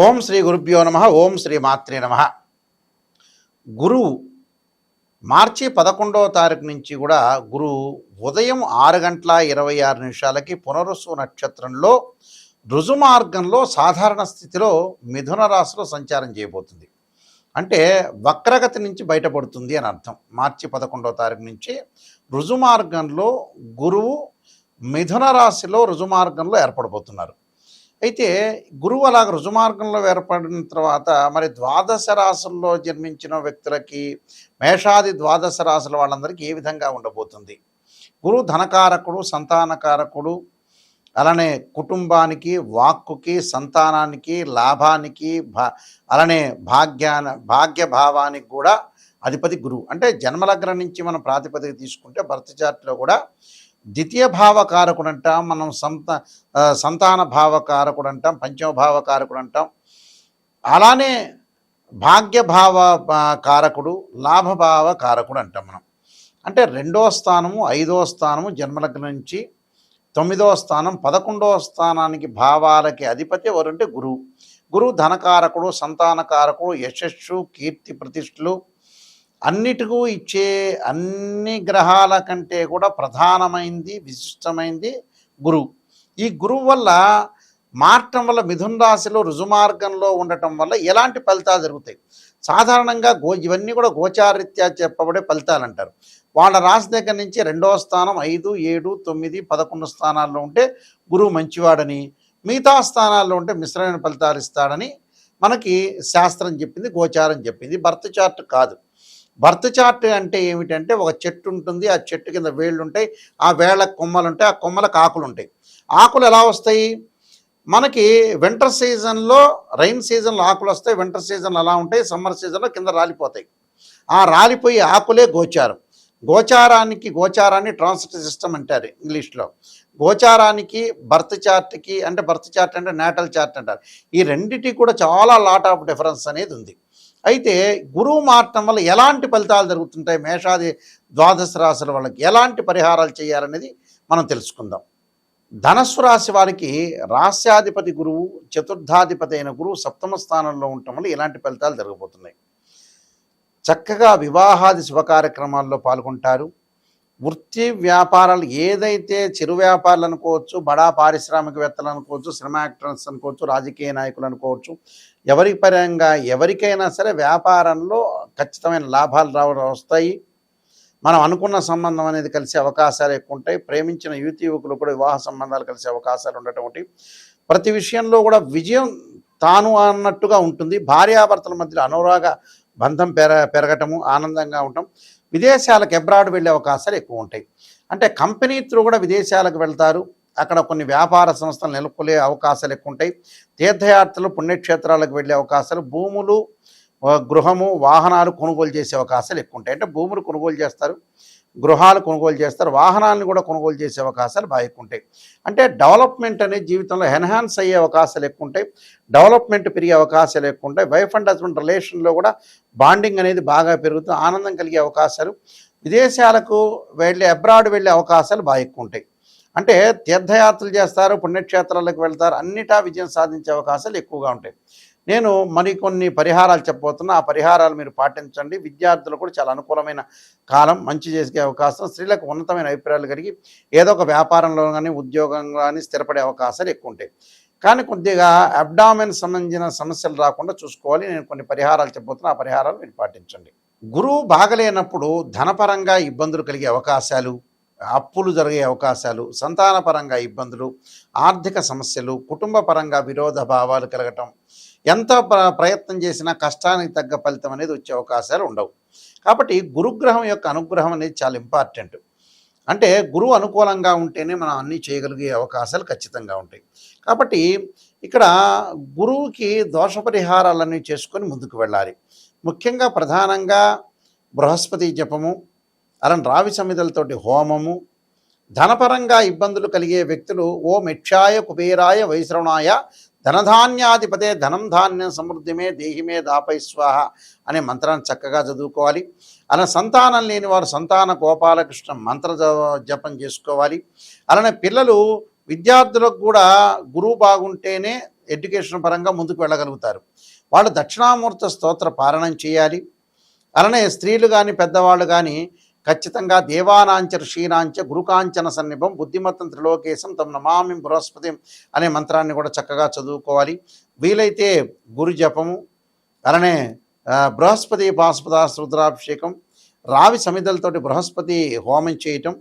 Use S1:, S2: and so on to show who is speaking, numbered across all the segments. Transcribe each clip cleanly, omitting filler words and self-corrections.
S1: ఓం శ్రీ గురుభ్యో నమ. ఓం శ్రీ మాత్రే నమ. గురువు మార్చి 11వ తారీఖు నుంచి కూడా గురువు ఉదయం 6:26 పునరుసు నక్షత్రంలో రుజుమార్గంలో సాధారణ స్థితిలో మిథున రాశిలో సంచారం చేయబోతుంది. అంటే వక్రగతి నుంచి బయటపడుతుంది అని అర్థం. మార్చి 11వ తారీఖు నుంచి రుజుమార్గంలో గురువు మిథున రాశిలో రుజుమార్గంలో ఏర్పడబోతున్నారు. అయితే గురువు అలాగ రుజుమార్గంలో ఏర్పడిన తర్వాత మరి ద్వాదశ రాశుల్లో జన్మించిన వ్యక్తులకి, మేషాది ద్వాదశ రాశుల వాళ్ళందరికీ ఏ విధంగా ఉండబోతుంది? గురువు ధనకారకుడు, సంతానకారకుడు, అలానే కుటుంబానికి, వాక్కుకి, సంతానానికి, లాభానికి, అలానే భాగ్యభావానికి కూడా అధిపతి గురువు. అంటే జన్మలగ్నం నుంచి మనం ప్రాతిపదిక తీసుకుంటే బర్త్ చార్ట్లో కూడా ద్వితీయ భావకారకుడు అంటాం, మనం సంతాన భావకారకుడు అంటాం, పంచమ భావకారకుడు అంటాం. అలానే భాగ్యభావ కారకుడు, లాభభావ కారకుడు అంటాం మనం. అంటే 2వ స్థానము, 5వ స్థానము జన్మలగ్నం నుంచి 9వ స్థానం, 11వ స్థానానికి భావాలకి అధిపతి ఎవరంటే గురువు. గురువు ధనకారకుడు, సంతానకారకుడు, యశస్సు, కీర్తి ప్రతిష్టలు అన్నిటికూ ఇచ్చే అన్ని గ్రహాల కంటే కూడా ప్రధానమైంది, విశిష్టమైంది గురువు. ఈ గురువు వల్ల మారటం వల్ల మిథున రాశిలో రుజుమార్గంలో ఉండటం వల్ల ఎలాంటి ఫలితాలు జరుగుతాయి? సాధారణంగా ఇవన్నీ కూడా గోచారీత్యా చెప్పబడే ఫలితాలు అంటారు. వాళ్ళ రాశి దగ్గర నుంచి 2వ స్థానం, 5, 7, 9, 11 స్థానాల్లో ఉంటే గురువు మంచివాడని, మిగతా స్థానాల్లో ఉంటే మిశ్రమైన ఫలితాలు ఇస్తాడని మనకి శాస్త్రం చెప్పింది, గోచారం చెప్పింది. బర్త్ చార్ట్ కాదు. బర్త్ చార్ట్ అంటే ఏమిటంటే ఒక చెట్టు ఉంటుంది, ఆ చెట్టు కింద వేళ్ళు ఉంటాయి, ఆ వేళ్ళకు కొమ్మలు ఉంటాయి, ఆ కొమ్మలకు ఆకులు ఉంటాయి. ఆకులు ఎలా వస్తాయి? మనకి వింటర్ సీజన్లో, రైన్ సీజన్లో ఆకులు వస్తాయి, వింటర్ సీజన్లో అలా ఉంటాయి, సమ్మర్ సీజన్లో కింద రాలిపోతాయి. ఆ రాలిపోయి ఆకులే గోచారం. గోచారాన్ని ట్రాన్సిట్ సిస్టమ్ అంటారు ఇంగ్లీష్లో. గోచారానికి బర్త్ చార్ట్కి, అంటే బర్త్ చార్ట్ అంటే నేటల్ చార్ట్ అంటారు. ఈ రెండిటికి కూడా చాలా లాట్ ఆఫ్ డిఫరెన్స్ అనేది ఉంది. అయితే గురువు మారటం వల్ల ఎలాంటి ఫలితాలు జరుగుతుంటాయి, మేషాది ద్వాదశ రాశుల వాళ్ళకి ఎలాంటి పరిహారాలు చేయాలనేది మనం తెలుసుకుందాం. ధనస్సు రాశి వారికి రాస్యాధిపతి గురువు, చతుర్థాధిపతి అయిన గురువు 7వ స్థానంలో ఉండటం వల్ల ఎలాంటి ఫలితాలు జరగబోతున్నాయి? చక్కగా వివాహాది శుభ కార్యక్రమాల్లో పాల్గొంటారు. వృత్తి వ్యాపారాలు ఏదైతే చిరు వ్యాపారాలు అనుకోవచ్చు, బడా పారిశ్రామికవేత్తలు అనుకోవచ్చు, సినిమా యాక్టర్స్ అనుకోవచ్చు, రాజకీయ నాయకులు అనుకోవచ్చు, ఎవరి పరంగా ఎవరికైనా సరే వ్యాపారంలో ఖచ్చితమైన లాభాలు వస్తాయి. మనం అనుకున్న సంబంధం అనేది కలిసే అవకాశాలు ఎక్కువ ఉంటాయి. ప్రేమించిన యువకులు కూడా వివాహ సంబంధాలు కలిసే అవకాశాలు ఉండటం ఒకటి. ప్రతి విషయంలో కూడా విజయం తాను అన్నట్టుగా ఉంటుంది. భార్యాభర్తల మధ్యలో అనురాగ బంధం పెరగటము, ఆనందంగా ఉండటం. విదేశాలకు అబ్రాడ్ వెళ్ళే అవకాశాలు ఎక్కువ ఉంటాయి. అంటే కంపెనీ త్రూ కూడా విదేశాలకు వెళ్తారు. అక్కడ కొన్ని వ్యాపార సంస్థలు నెలకొల్పే అవకాశాలు ఎక్కువ ఉంటాయి. తీర్థయాత్రలు, పుణ్యక్షేత్రాలకు వెళ్ళే అవకాశాలు, భూములు, గృహము, వాహనాలు కొనుగోలు చేసే అవకాశాలు ఎక్కువ ఉంటాయి. అంటే భూములు కొనుగోలు చేస్తారు, గృహాలు కొనుగోలు చేస్తారు, వాహనాలను కూడా కొనుగోలు చేసే అవకాశాలు బాగా ఎక్కువ ఉంటాయి. అంటే డెవలప్మెంట్ అనేది జీవితంలో ఎన్హాన్స్ అయ్యే అవకాశాలు ఎక్కువ ఉంటాయి. డెవలప్మెంట్ పెరిగే అవకాశాలు ఎక్కువ ఉంటాయి. వైఫ్ అండ్ హస్బెండ్ రిలేషన్లో కూడా బాండింగ్ అనేది బాగా పెరుగుతుంది, ఆనందం కలిగే అవకాశాలు. విదేశాలకు అబ్రాడ్ వెళ్ళే అవకాశాలు బాగా ఎక్కువ ఉంటాయి. అంటే తీర్థయాత్రలు చేస్తారు, పుణ్యక్షేత్రాలకు వెళ్తారు, అన్నిటా విజయం సాధించే అవకాశాలు ఎక్కువగా ఉంటాయి. నేను మరికొన్ని పరిహారాలు చెప్పబోతున్నా. ఆ పరిహారాలు మీరు పాటించండి. విద్యార్థులు కూడా చాలా అనుకూలమైన కాలం, మంచి చేసే అవకాశం. స్త్రీలకు ఉన్నతమైన అభిప్రాయాలు కలిగి ఏదో ఒక వ్యాపారంలో కానీ, ఉద్యోగంలో కానీ స్థిరపడే అవకాశాలు ఎక్కువ ఉంటాయి. కానీ కొద్దిగా అబ్డామెన్ సంబంధించిన సమస్యలు రాకుండా చూసుకోవాలి. నేను కొన్ని పరిహారాలు చెప్పబోతున్నా. ఆ పరిహారాలు మీరు పాటించండి. గురువు బాగలేనప్పుడు ధనపరంగా ఇబ్బందులు కలిగే అవకాశాలు, అప్పులు జరిగే అవకాశాలు, సంతానపరంగా ఇబ్బందులు, ఆర్థిక సమస్యలు, కుటుంబ పరంగా విరోధ భావాలు కలగటం, ఎంత ప్రయత్నం చేసినా కష్టానికి తగ్గ ఫలితం అనేది వచ్చే అవకాశాలు ఉండవు. కాబట్టి గురుగ్రహం యొక్క అనుగ్రహం అనేది చాలా ఇంపార్టెంట్. అంటే గురువు అనుకూలంగా ఉంటేనే మనం అన్నీ చేయగలిగే అవకాశాలు ఖచ్చితంగా ఉంటాయి. కాబట్టి ఇక్కడ గురువుకి దోష పరిహారాలన్నీ చేసుకొని ముందుకు వెళ్ళాలి. ముఖ్యంగా ప్రధానంగా బృహస్పతి జపము, అలాంటి రావి సమిధలతోటి హోమము. ధనపరంగా ఇబ్బందులు కలిగే వ్యక్తులు ఓం యక్షాయ కుబేరాయ వైశ్రవణాయ ధనధాన్యాధిపతే ధనం ధాన్యం సమృద్ధిమే దేహిమే దాపై స్వాహ అనే మంత్రాన్ని చక్కగా చదువుకోవాలి. అలా సంతానం లేని వారు సంతాన గోపాలకృష్ణ మంత్ర జపం చేసుకోవాలి. అలానే పిల్లలు విద్యార్థులకు కూడా గురువు బాగుంటేనే ఎడ్యుకేషన్ పరంగా ముందుకు వెళ్ళగలుగుతారు. వాళ్ళు దక్షిణామూర్త స్తోత్ర పారాయణం చేయాలి. అలానే స్త్రీలు కానీ పెద్దవాళ్ళు కానీ ఖచ్చితంగా దేవానాంచ ఋషీనాంచ గురుకాంచన సన్నిభం బుద్ధిమత్తం త్రిలోకేశం తమ నమామి బృహస్పతి అనే మంత్రాన్ని కూడా చక్కగా చదువుకోవాలి. వీలైతే గురు జపము, అలానే బృహస్పతి పాశుపదాస్త్ర రుద్రాభిషేకం, రావి సమిధలతోటి బృహస్పతి హోమం చేయటం,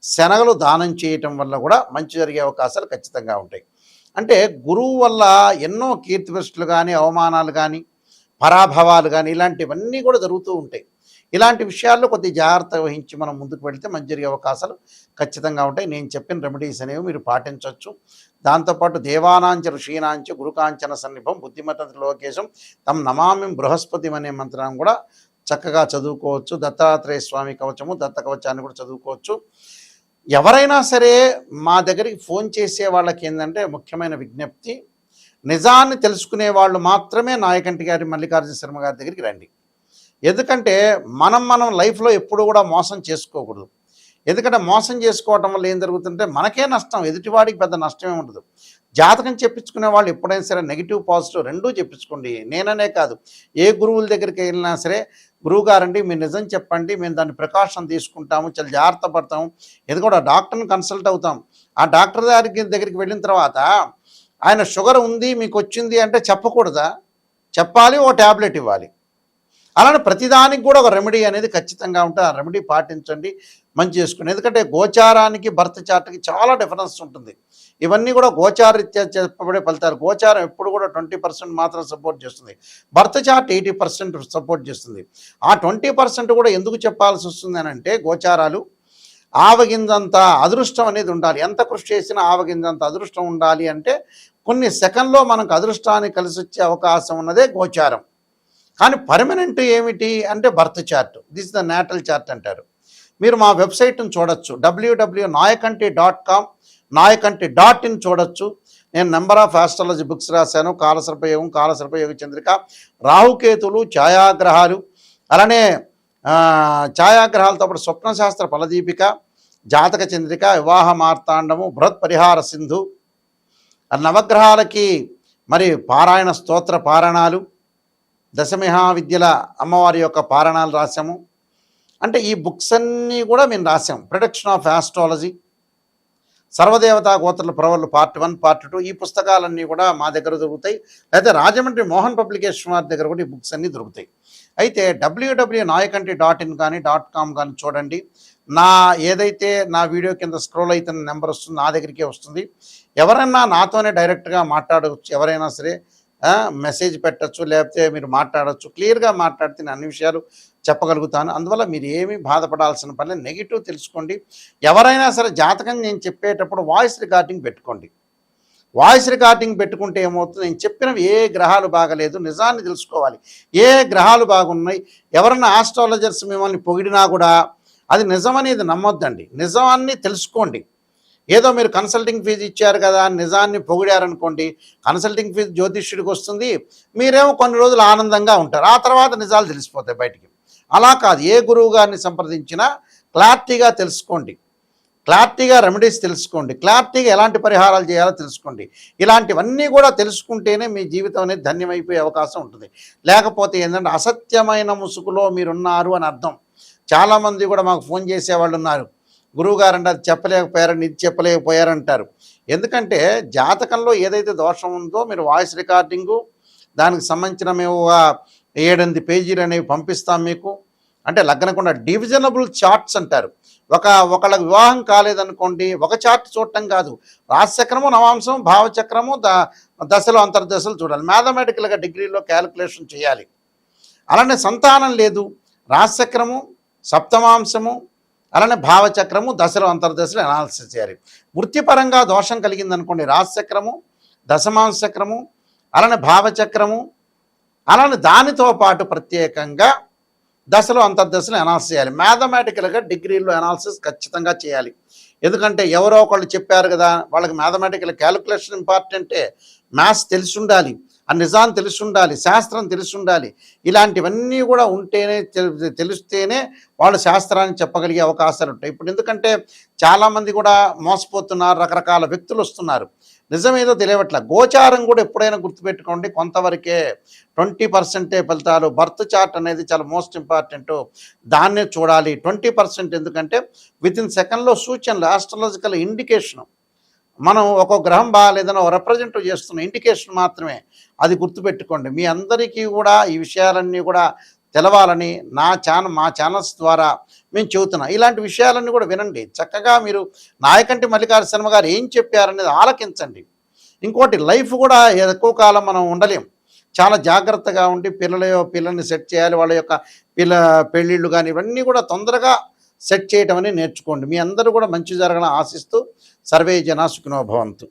S1: శనగలు దానం చేయటం వల్ల కూడా మంచి జరిగే అవకాశాలు ఖచ్చితంగా ఉంటాయి. అంటే గురువు వల్ల ఎన్నో కీర్తిప్రతిష్టలు కానీ, అవమానాలు కానీ, పరాభవాలు కానీ ఇలాంటివన్నీ కూడా జరుగుతూ ఉంటాయి. ఇలాంటి విషయాల్లో కొద్దిగా జాగ్రత్త వహించి మనం ముందుకు వెళితే మంచి జరిగే అవకాశాలు ఖచ్చితంగా ఉంటాయి. నేను చెప్పిన రెమెడీస్ అనేవి మీరు పాటించవచ్చు. దాంతోపాటు దేవానాంచ ఋషీనాంచ గురుకాంచన సన్నిభం బుద్ధిమత త్రిలోకేశం తమ నమామి బృహస్పతి అనే మంత్రాన్ని కూడా చక్కగా చదువుకోవచ్చు. దత్తాత్రేయ స్వామి కవచము, దత్త కవచాన్ని కూడా చదువుకోవచ్చు. ఎవరైనా సరే మా దగ్గరికి ఫోన్ చేసే వాళ్ళకి ఏంటంటే ముఖ్యమైన విజ్ఞప్తి, నిజాన్ని తెలుసుకునే వాళ్ళు మాత్రమే నాయకంటి గారి మల్లికార్జున శర్మ గారి దగ్గరికి రండి. ఎందుకంటే మనం లైఫ్లో ఎప్పుడు కూడా మోసం చేసుకోకూడదు. ఎందుకంటే మోసం చేసుకోవటం వల్ల ఏం జరుగుతుంటే మనకే నష్టం, ఎదుటివాడికి పెద్ద నష్టమే ఉండదు. జాతకం చెప్పించుకునే వాళ్ళు ఎప్పుడైనా సరే నెగిటివ్ పాజిటివ్ రెండూ చెప్పించుకోండి. నేననే కాదు, ఏ గురువుల దగ్గరికి వెళ్ళినా సరే, గురువుగారండి మీరు నిజం చెప్పండి, మేము దాన్ని ప్రికాషన్ తీసుకుంటాము, చాలా జాగ్రత్త పడతాము. ఎందుకంటే డాక్టర్ని కన్సల్ట్ అవుతాం. ఆ డాక్టర్ దగ్గరికి వెళ్ళిన తర్వాత ఆయన షుగర్ ఉంది మీకు వచ్చింది అంటే చెప్పకూడదా? చెప్పాలి, ఓ ట్యాబ్లెట్ ఇవ్వాలి. అలానే ప్రతిదానికి కూడా ఒక రెమెడీ అనేది ఖచ్చితంగా ఉంటుంది. ఆ రెమెడీ పాటించండి, మంచి చేసుకోండి. ఎందుకంటే గోచారానికి భర్త చార్ట్కి చాలా డిఫరెన్స్ ఉంటుంది. ఇవన్నీ కూడా గోచారరీత్యా చెప్పబడే ఫలితాలు. గోచారం ఎప్పుడు కూడా 20% మాత్రం సపోర్ట్ చేస్తుంది, భర్త చార్ట్ 80% సపోర్ట్ చేస్తుంది. ఆ 20% కూడా ఎందుకు చెప్పాల్సి వస్తుంది అని అంటే, గోచారాలు ఆవగింజంత అదృష్టం అనేది ఉండాలి. ఎంత కృషి చేసినా ఆవగింజంత అదృష్టం ఉండాలి అంటే కొన్ని సెకండ్లో మనకు అదృష్టాన్ని కలిసి వచ్చే అవకాశం ఉన్నదే గోచారం. కానీ పర్మనెంట్ ఏమిటి అంటే birth chart. This the natal chart అంటారు. మీరు మా వెబ్సైట్ని చూడొచ్చు, www.nayakanti.com, nayakanti.in చూడొచ్చు. నేను నెంబర్ ఆఫ్ ఆస్ట్రాలజీ బుక్స్ రాశాను. కాలసర్పయోగం, కాలసర్పయోగ చంద్రిక, రాహుకేతులు, ఛాయాగ్రహాలు, అలానే ఛాయాగ్రహాలతో పాటు స్వప్నశాస్త్ర ఫలదీపిక, జాతక చంద్రిక, వివాహ మార్తాండము, బృహత్ పరిహార సింధు, నవగ్రహాలకి మరి పారాయణ స్తోత్ర పారాయణాలు, దశమహావిద్యల అమ్మవారి యొక్క పారాయణాలు రాసాము. అంటే ఈ బుక్స్ అన్నీ కూడా మేము రాసాము. ప్రొడక్షన్ ఆఫ్ ఆస్ట్రాలజీ, సర్వదేవతా గోత్రుల ప్రవర్లు పార్ట్ 1, పార్ట్ 2 ఈ పుస్తకాలన్నీ కూడా మా దగ్గర దొరుకుతాయి. అయితే రాజమండ్రి మోహన్ పబ్లికేషన్ వారి దగ్గర కూడా ఈ బుక్స్ అన్నీ దొరుకుతాయి. అయితే www.nayakanti.in కానీ .com కానీ చూడండి. ఏదైతే నా వీడియో కింద స్క్రోల్ అవుతున్న నెంబర్ వస్తుంది, నా దగ్గరికే వస్తుంది. ఎవరైనా నాతోనే డైరెక్ట్గా మాట్లాడవచ్చు. ఎవరైనా సరే మెసేజ్ పెట్టచ్చు, లేకపోతే మీరు మాట్లాడచ్చు. క్లియర్గా మాట్లాడితే నేను అన్ని విషయాలు చెప్పగలుగుతాను. అందువల్ల మీరు ఏమీ బాధపడాల్సిన పని లేదు. నెగిటివ్ తెలుసుకోండి. ఎవరైనా సరే జాతకం నేను చెప్పేటప్పుడు వాయిస్ రికార్డింగ్ పెట్టుకోండి. వాయిస్ రికార్డింగ్ పెట్టుకుంటే ఏమవుతుంది, నేను చెప్పినవి ఏ గ్రహాలు బాగలేదు నిజాన్ని తెలుసుకోవాలి. ఏ గ్రహాలు బాగున్నాయి, ఎవరన్నా ఆస్ట్రాలజర్స్ మిమ్మల్ని పొగిడినా కూడా అది నిజమనేది నమ్మొద్దండి. నిజాన్ని తెలుసుకోండి. ఏదో మీరు కన్సల్టింగ్ ఫీజు ఇచ్చారు కదా అని నిజాన్ని పొగిడారనుకోండి, కన్సల్టింగ్ ఫీజు జ్యోతిష్యుడికి వస్తుంది, మీరేమో కొన్ని రోజులు ఆనందంగా ఉంటారు, ఆ తర్వాత నిజాలు తెలిసిపోతాయి బయటికి. అలా కాదు, ఏ గురువు గారిని సంప్రదించినా క్లారిటీగా తెలుసుకోండి, క్లారిటీగా రెమెడీస్ తెలుసుకోండి, క్లారిటీగా ఎలాంటి పరిహారాలు చేయాలో తెలుసుకోండి. ఇలాంటివన్నీ కూడా తెలుసుకుంటేనే మీ జీవితం అనేది ధన్యమైపోయే అవకాశం ఉంటుంది. లేకపోతే ఏంటంటే అసత్యమైన ముసుగులో మీరున్నారు అని అర్థం. చాలామంది కూడా మాకు ఫోన్ చేసేవాళ్ళు ఉన్నారు, గురువుగారు అంటే అది చెప్పలేకపోయారని, ఇది చెప్పలేకపోయారంటారు. ఎందుకంటే జాతకంలో ఏదైతే దోషం ఉందో మీరు వాయిస్ రికార్డింగు, దానికి సంబంధించిన మేము 7-8 పేజీలు అనేవి పంపిస్తాం మీకు. అంటే లగ్నకుండా డివిజనబుల్ చార్ట్స్ అంటారు. ఒకళ్ళకి వివాహం కాలేదనుకోండి, ఒక చార్ట్ చూడటం కాదు, రాశిచక్రము, నవాంశం, భావచక్రము, దశలు, అంతర్దశలు చూడాలి. మ్యాథమెటికల్గా డిగ్రీలో క్యాలిక్యులేషన్ చేయాలి. అలానే సంతానం లేదు, రాశిచక్రము, సప్తమాంశము, అలానే భావచక్రము, దశలు, అంతర్దశలు అనాలిసిస్ చేయాలి. వృత్తిపరంగా దోషం కలిగిందనుకోండి, రాశిచక్రము, దశమాంశ చక్రము, అలానే భావచక్రము, అలానే దానితో పాటు ప్రత్యేకంగా దశలు, అంతర్దశలు అనాలిసిస్ చేయాలి. మ్యాథమెటికల్గా డిగ్రీలో అనాలిసిస్ ఖచ్చితంగా చేయాలి. ఎందుకంటే ఎవరో ఒకళ్ళు చెప్పారు కదా, వాళ్ళకి మ్యాథమెటికల్ క్యాలిక్యులేషన్ ఇంపార్టెంటే, మ్యాథ్స్ తెలిసి ఉండాలి, ఆ నిజాన్ని తెలిసి ఉండాలి, శాస్త్రం తెలిసి ఉండాలి. ఇలాంటివన్నీ కూడా ఉంటేనే తెలిస్తేనే వాళ్ళు శాస్త్రాన్ని చెప్పగలిగే అవకాశాలు ఉంటాయి. ఇప్పుడు ఎందుకంటే చాలామంది కూడా మోసపోతున్నారు, రకరకాల వ్యక్తులు వస్తున్నారు. నిజమేదో తెలియవట్ల. గోచారం కూడా ఎప్పుడైనా గుర్తుపెట్టుకోండి కొంతవరకే, 20% ఫలితాలు. బర్త్ చార్ట్ అనేది చాలా మోస్ట్ ఇంపార్టెంటు. దాన్నే చూడాలి. 20% ఎందుకంటే వితిన్ సెకండ్‌లో సూచనలు, ఆస్ట్రాలజికల్ ఇండికేషను. మనం ఒక్కో గ్రహం బాగాలేదని ఒక రిప్రజెంట్ చేస్తున్న ఇండికేషన్ మాత్రమే. అది గుర్తుపెట్టుకోండి. మీ అందరికీ కూడా ఈ విషయాలన్నీ కూడా తెలవాలని మా ఛానల్స్ ద్వారా మేము చెబుతున్నాం. ఇలాంటి విషయాలన్నీ కూడా వినండి. చక్కగా మీరు నాయకంటి మల్లికార్జున శర్మ గారు ఏం చెప్పారనేది ఆలకించండి. ఇంకోటి లైఫ్ కూడా ఎక్కువ కాలం మనం ఉండలేం. చాలా జాగ్రత్తగా ఉండి పిల్లల్ని సెట్ చేయాలి. వాళ్ళ యొక్క పెళ్ళిళ్ళు కానీ ఇవన్నీ కూడా తొందరగా సెట్ చేయటం అని నేర్చుకోండి. మీ అందరూ కూడా మంచి జరగాలని ఆశిస్తూ సర్వే జనా సుఖినో భవంతు.